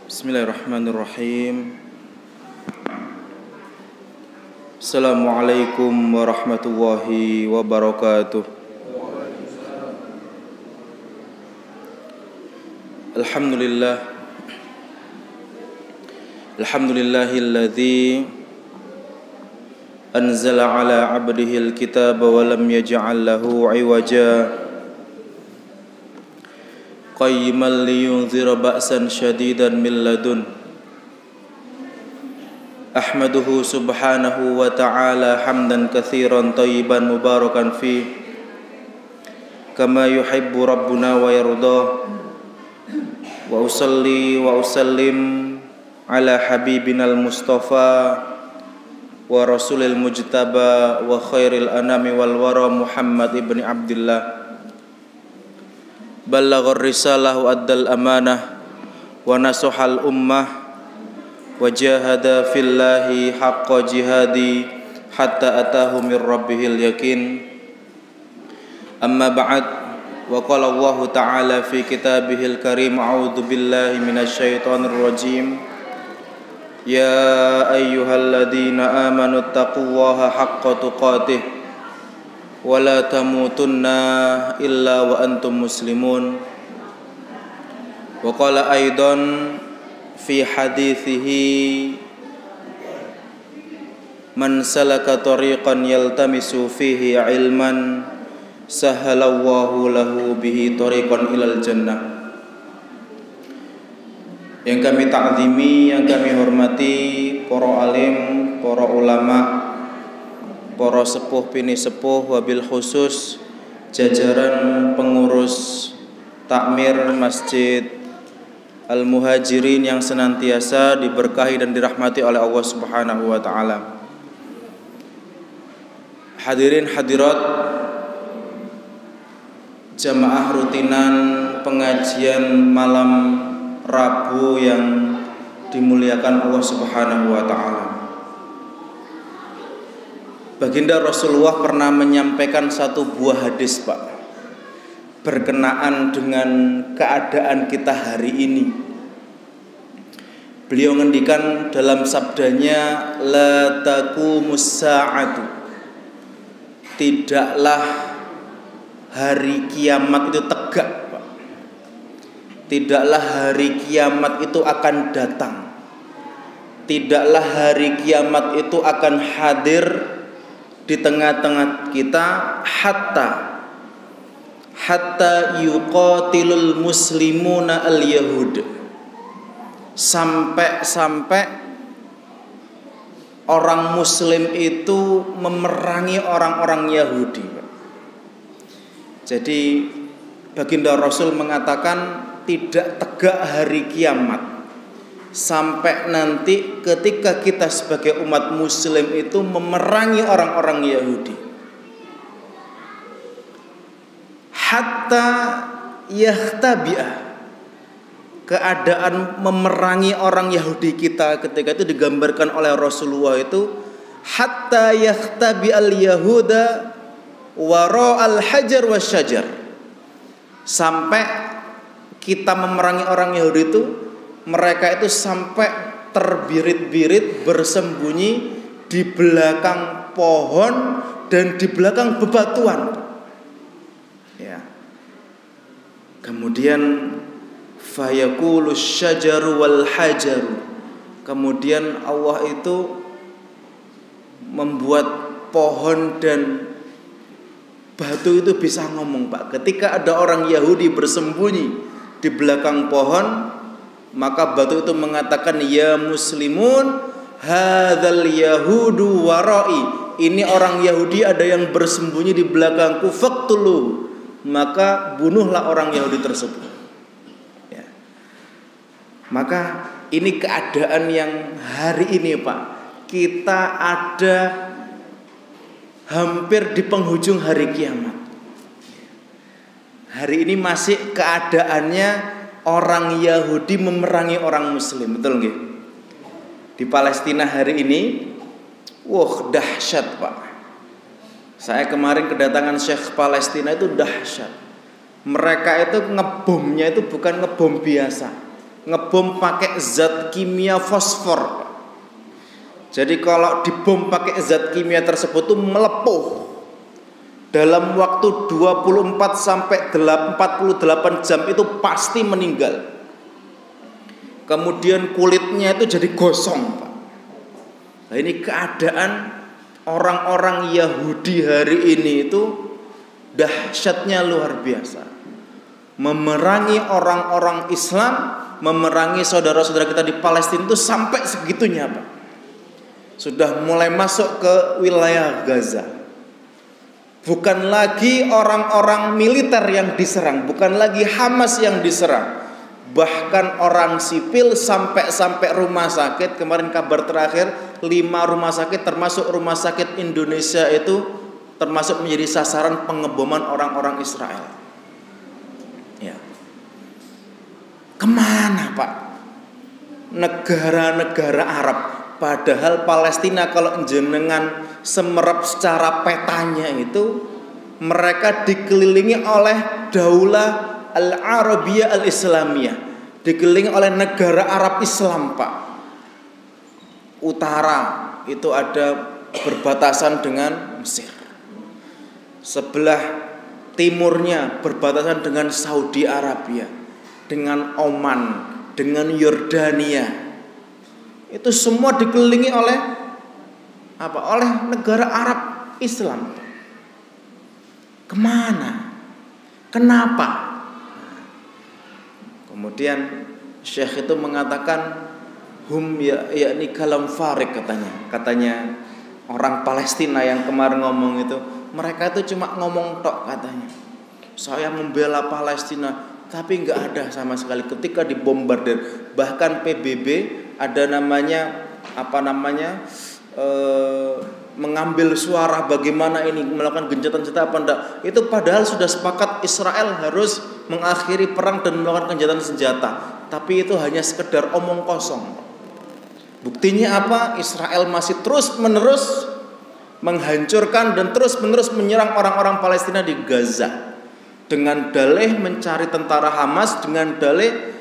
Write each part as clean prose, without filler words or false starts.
Bismillahirrahmanirrahim. Assalamualaikum warahmatullahi wabarakatuh. Alhamdulillahilladzi anzala ala 'abdihil kitaba wa lam yaj'al lahu 'iwaja qayyiman liyunzira ba'san syadidan min ladun. Ahmaduhu subhanahu wa ta'ala hamdan katsiran thayyiban mubarakan fi kama yuhibbu rabbuna wa yarda. Wa usalli wa usallim ala habibinal mustafa wa rasulil mujtaba wa khairil anami wal wara Muhammad ibni Abdillah. Ballaghar risalah wa addal amanah wa nasuhal ummah wa jahada fillahi haqqa jihadi hatta atahu min rabbihil yakin. Amma ba'd, wa qala Allah ta'ala fi kitabihil karim, a'udzu billahi minasyaitonir rajim. Ya ayyuhalladzina amanu taqullaha haqqa tuqatih wa la tamutunna illa wa antum muslimun. Wa qala aidan fi hadithihi man salaka tariqan yaltamisu fihi ilman sahalallahu lahu bihi tariqan ilal jannah. Yang kami ta'zimi, yang kami hormati para alim, para ulama, para sepuh bini sepuh, wabil khusus jajaran pengurus takmir Masjid Al-Muhajirin yang senantiasa diberkahi dan dirahmati oleh Allah Subhanahu wa taala. Hadirin hadirat jamaah rutinan pengajian malam Rabu yang dimuliakan Allah Subhanahu wa taala. Baginda Rasulullah pernah menyampaikan satu buah hadis, Pak, berkenaan dengan keadaan kita hari ini. Beliau ngendikan dalam sabdanya, la taqumus sa'atu, tidaklah hari kiamat itu tegak, Pak. Tidaklah hari kiamat itu akan datang. Tidaklah hari kiamat itu akan hadir di tengah-tengah kita hatta yuqatilul muslimuna al-yahud, sampai orang muslim itu memerangi orang-orang Yahudi. Jadi baginda Rasul mengatakan tidak tegak hari kiamat sampai nanti ketika kita sebagai umat muslim itu memerangi orang-orang Yahudi. Hatta yahtabi'ah, keadaan memerangi orang Yahudi kita ketika itu digambarkan oleh Rasulullah itu hatta yahtabi'al yahuda wara'al hajar wasyajar, sampai kita memerangi orang Yahudi itu mereka itu sampai terbirit-birit bersembunyi di belakang pohon dan di belakang bebatuan. Ya. Kemudian fayaqulu syajaru wal hajaru, kemudian Allah itu membuat pohon dan batu itu bisa ngomong, Pak. Ketika ada orang Yahudi bersembunyi di belakang pohon, maka batu itu mengatakan, ya muslimun hadzal yahudu warai, ini orang Yahudi ada yang bersembunyi di belakangku, faqtulu, maka bunuhlah orang Yahudi tersebut. Ya. Maka ini keadaan yang hari ini, Pak, kita ada hampir di penghujung hari kiamat. Hari ini masih keadaannya orang Yahudi memerangi orang Muslim, betul nggih? Di Palestina hari ini, wah dahsyat, Pak. Saya kemarin kedatangan Syekh Palestina itu dahsyat. Mereka itu ngebomnya itu bukan ngebom biasa, ngebom pakai zat kimia fosfor. Jadi kalau dibom pakai zat kimia tersebut tuh melepuh dalam waktu 24 sampai 48 jam itu pasti meninggal. Kemudian kulitnya itu jadi gosong, Pak. Nah, ini keadaan orang-orang Yahudi hari ini itu dahsyatnya luar biasa. Memerangi orang-orang Islam, memerangi saudara-saudara kita di Palestina itu sampai segitunya, Pak. Sudah mulai masuk ke wilayah Gaza. Bukan lagi orang-orang militer yang diserang, bukan lagi Hamas yang diserang, bahkan orang sipil sampai rumah sakit. Kemarin kabar terakhir 5 rumah sakit termasuk rumah sakit Indonesia itu termasuk menjadi sasaran pengeboman orang-orang Israel. Ya. Kemana, Pak? Negara-negara Arab. Padahal Palestina kalau jenengan semerap secara petanya itu mereka dikelilingi oleh Daulah Al-Arabiyah Al-Islamiyah, dikelilingi oleh negara Arab Islam, Pak. Utara itu ada berbatasan dengan Mesir. Sebelah timurnya berbatasan dengan Saudi Arabia, dengan Oman, dengan Yordania. Itu semua dikelilingi oleh apa? Oleh negara Arab Islam. Kemana? Kenapa? Kemudian Syekh itu mengatakan hum yakni kalam farik katanya orang Palestina yang kemarin ngomong itu, mereka itu cuma ngomong tok katanya. Saya membela Palestina, tapi nggak ada sama sekali ketika dibombardir. Bahkan PBB ada namanya mengambil suara bagaimana ini melakukan gencatan senjata apa enggak. Itu padahal sudah sepakat Israel harus mengakhiri perang dan melakukan gencatan senjata, tapi itu hanya sekedar omong kosong. Buktinya apa? Israel masih terus-menerus menghancurkan dan terus-menerus menyerang orang-orang Palestina di Gaza dengan dalih mencari tentara Hamas, dengan dalih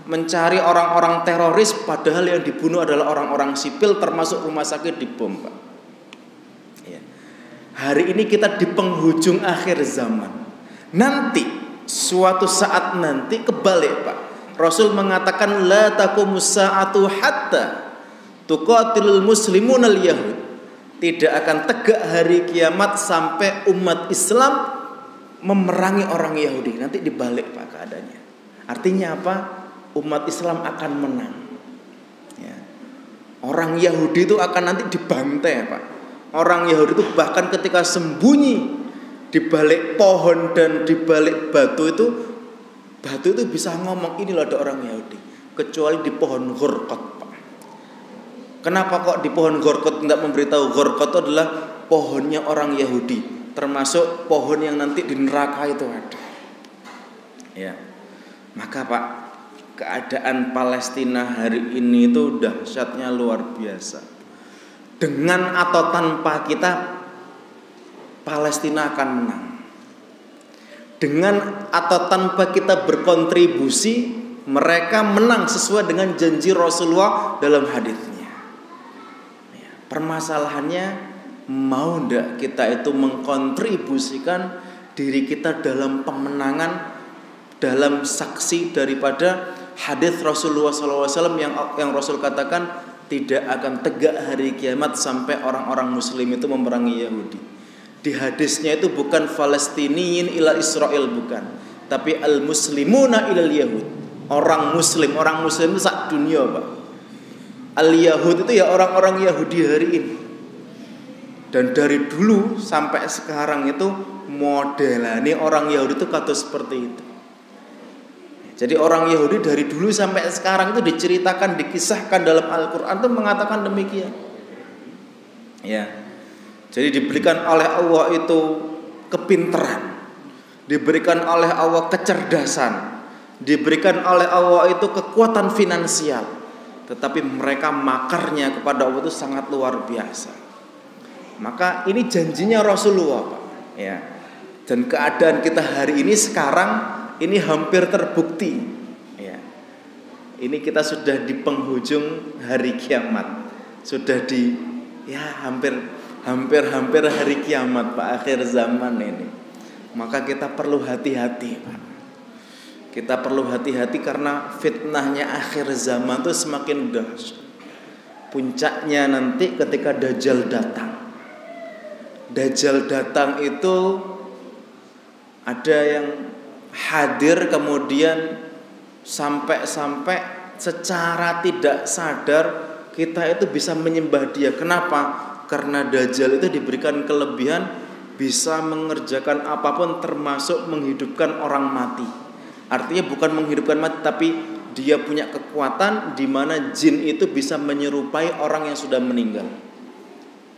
mencari orang-orang teroris, padahal yang dibunuh adalah orang-orang sipil termasuk rumah sakit dibom, Pak. Ya. Hari ini kita di penghujung akhir zaman. Nanti suatu saat nanti kebalik, Pak. Rasul mengatakan la taqumus sa'atu hatta tuqatilul muslimun al-yahud. Tidak akan tegak hari kiamat sampai umat Islam memerangi orang Yahudi. Nanti dibalik, Pak, keadaannya. Artinya apa? Umat Islam akan menang. Ya. Orang Yahudi itu akan nanti dibantai, Pak. Orang Yahudi itu bahkan ketika sembunyi di balik pohon dan di balik batu itu bisa ngomong ini loh ada orang Yahudi. Kecuali di pohon Ghurqat, Pak. Kenapa kok di pohon Ghurqat tidak memberitahu? Ghurqat itu adalah pohonnya orang Yahudi, termasuk pohon yang nanti di neraka itu ada. Ya. Maka, Pak, keadaan Palestina hari ini itu dahsyatnya luar biasa. Dengan atau tanpa kita, Palestina akan menang. Dengan atau tanpa kita berkontribusi, mereka menang sesuai dengan janji Rasulullah dalam hadisnya. Permasalahannya, mau ndak kita itu mengkontribusikan diri kita dalam pemenangan, dalam saksi daripada hadis Rasulullah SAW yang Rasul katakan tidak akan tegak hari kiamat sampai orang-orang Muslim itu memerangi Yahudi. Di hadisnya itu bukan Falastiniyin ila Israel, bukan, tapi al-muslimuna ilal Yahud. Orang Muslim itu sak dunia, Pak. Al-Yahud itu ya orang-orang Yahudi hari ini. Dan dari dulu sampai sekarang itu modelnya orang Yahudi itu kata seperti itu. Jadi orang Yahudi dari dulu sampai sekarang itu diceritakan, dikisahkan dalam Al-Quran itu mengatakan demikian. Ya. Jadi diberikan oleh Allah itu kepintaran, diberikan oleh Allah kecerdasan, diberikan oleh Allah itu kekuatan finansial. Tetapi mereka makarnya kepada Allah itu sangat luar biasa. Maka ini janjinya Rasulullah, Pak. Ya. Dan keadaan kita hari ini sekarang ini hampir terbukti, ya. Ini kita sudah di penghujung hari kiamat. Sudah di hampir hari kiamat, Pak, akhir zaman ini. Maka kita perlu hati-hati, Pak. Kita perlu hati-hati karena fitnahnya akhir zaman itu semakin dahsyat. Puncaknya nanti ketika Dajjal datang. Dajjal datang itu ada yang hadir kemudian sampai secara tidak sadar kita itu bisa menyembah dia. Kenapa? Karena Dajjal itu diberikan kelebihan bisa mengerjakan apapun termasuk menghidupkan orang mati. Artinya bukan menghidupkan mati, tapi dia punya kekuatan di mana jin itu bisa menyerupai orang yang sudah meninggal.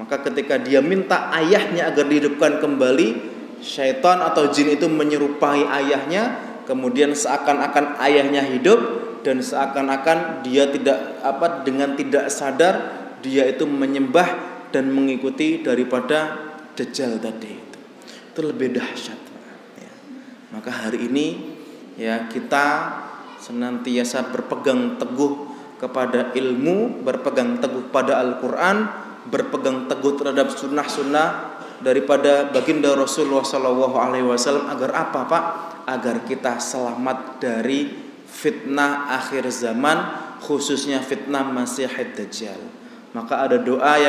Maka ketika dia minta ayahnya agar dihidupkan kembali, syaitan atau jin itu menyerupai ayahnya, kemudian seakan-akan ayahnya hidup dan seakan-akan dia dengan tidak sadar dia itu menyembah dan mengikuti daripada Dajjal tadi itu lebih dahsyat. Ya. Maka hari ini ya kita senantiasa berpegang teguh kepada ilmu, berpegang teguh pada Al-Quran, berpegang teguh terhadap sunnah-sunnah daripada baginda Rasulullah SAW agar apa, Pak? Agar kita selamat dari fitnah akhir zaman, khususnya fitnah Masihid Dajjal. Maka ada doa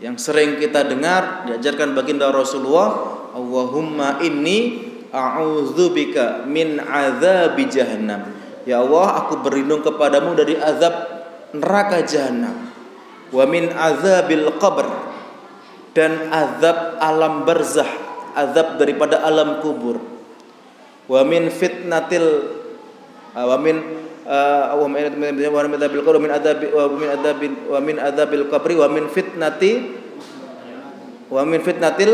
yang sering kita dengar diajarkan baginda Rasulullah, Allahumma inni a'udzubika min azabi jahannam. Ya Allah, aku berlindung kepadamu dari azab neraka jahanam. Wa min azabil qabr, dan azab alam barzah, azab daripada alam kubur. Wa min fitnatil wa min adzabil qabri wa min fitnatil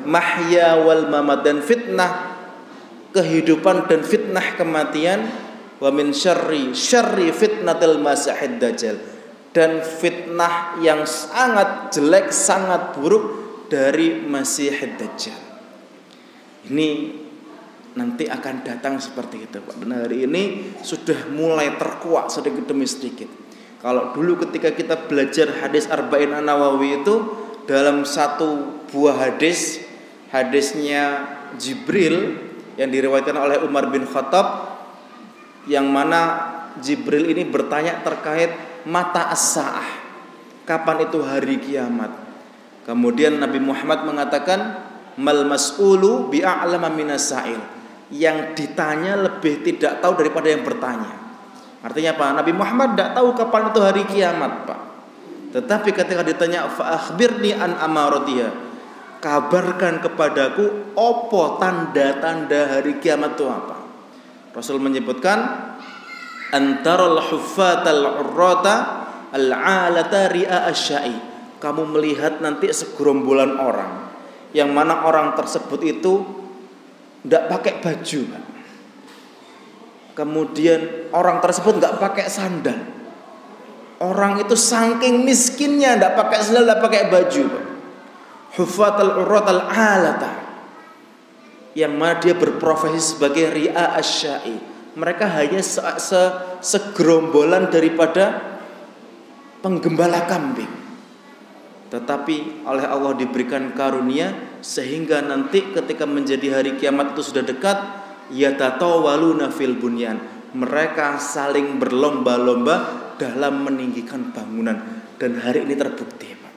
mahya wal mamat, dan fitnah kehidupan dan fitnah kematian. Wa min syarri fitnatil masihid dajjal, dan fitnah yang sangat jelek, sangat buruk dari Masihid Dajjal. Ini nanti akan datang seperti itu, Pak. Dan hari ini sudah mulai terkuak sedikit demi sedikit. Kalau dulu ketika kita belajar hadis Arba'in An-Nawawi itu, dalam satu buah hadisnya Jibril yang diriwayatkan oleh Umar bin Khattab, yang mana Jibril ini bertanya terkait mata as-sa'ah, kapan itu hari kiamat. Kemudian Nabi Muhammad mengatakan, mal mas'ulu bi'a'lama minas sa'il, yang ditanya lebih tidak tahu daripada yang bertanya. Artinya apa? Nabi Muhammad tidak tahu kapan itu hari kiamat, Pak. Tetapi ketika ditanya fa akhbirni an amaratiha, kabarkan kepadaku opo tanda-tanda hari kiamat itu apa. Rasul menyebutkan, antaral huffatal urrata al'alata ri'a asyai, kamu melihat nanti segerombolan orang yang mana orang tersebut itu tidak pakai baju, Pak. Kemudian orang tersebut tidak pakai sandal. Orang itu saking miskinnya tidak pakai sandal, tidak pakai baju, Pak. Huffatal urratal alata, yang mana dia berprofesi sebagai ri'a asyai. Mereka hanya segerombolan daripada penggembala kambing. Tetapi oleh Allah diberikan karunia sehingga nanti ketika menjadi hari kiamat itu sudah dekat, yatatawaluna fil bunyan, mereka saling berlomba-lomba dalam meninggikan bangunan. Dan hari ini terbukti, Pak.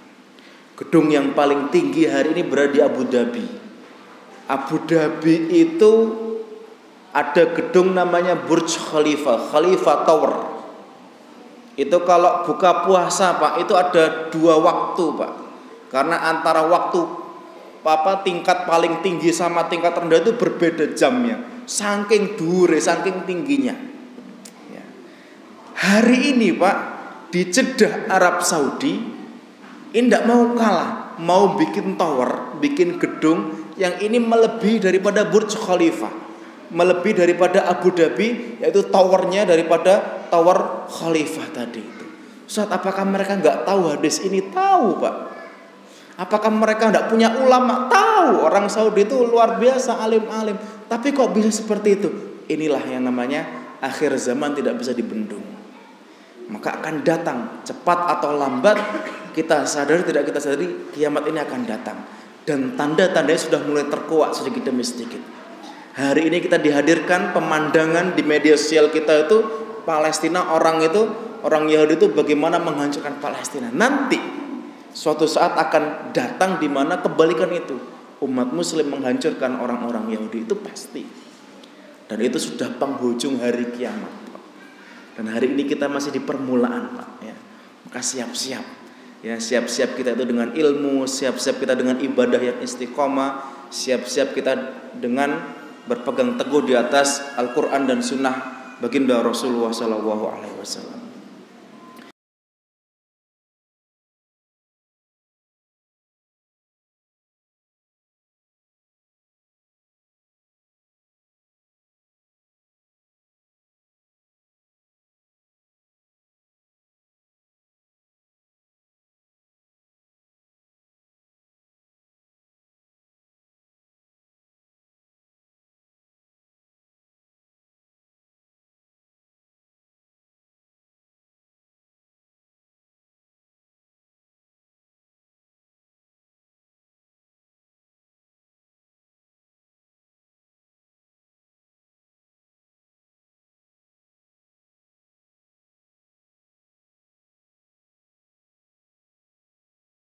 Gedung yang paling tinggi hari ini berada di Abu Dhabi. Abu Dhabi itu ada gedung namanya Burj Khalifa Tower. Itu kalau buka puasa, Pak, itu ada 2 waktu, Pak. Karena antara waktu tingkat paling tinggi sama tingkat rendah itu berbeda jamnya. Saking dhuwure, saking tingginya. Ya. Hari ini, Pak, di Jeddah Arab Saudi, ini tidak mau kalah, mau bikin tower, bikin gedung yang ini melebihi daripada Burj Khalifa, melebihi daripada Abu Dhabi, yaitu towernya daripada tower Khalifah tadi itu. Ustaz, apakah mereka nggak tahu hadis ini? Tahu, Pak. Apakah mereka nggak punya ulama? Tahu. Orang Saudi itu luar biasa alim-alim. Tapi kok bisa seperti itu? Inilah yang namanya akhir zaman tidak bisa dibendung. Maka akan datang, cepat atau lambat, kita sadari tidak kita sadari, kiamat ini akan datang. Dan tanda-tandanya sudah mulai terkuak sedikit demi sedikit. Hari ini kita dihadirkan pemandangan di media sosial kita itu Palestina, orang Yahudi itu bagaimana menghancurkan Palestina. Nanti suatu saat akan datang di mana kebalikan itu. Umat muslim menghancurkan orang-orang Yahudi, itu pasti. Dan itu sudah penghujung hari kiamat. Dan hari ini kita masih di permulaan, Pak, ya. Maka siap-siap. Ya, siap-siap kita itu dengan ilmu, siap-siap kita dengan ibadah yang istiqomah, siap-siap kita dengan berpegang teguh di atas Al-Quran dan Sunnah baginda Rasulullah SAW.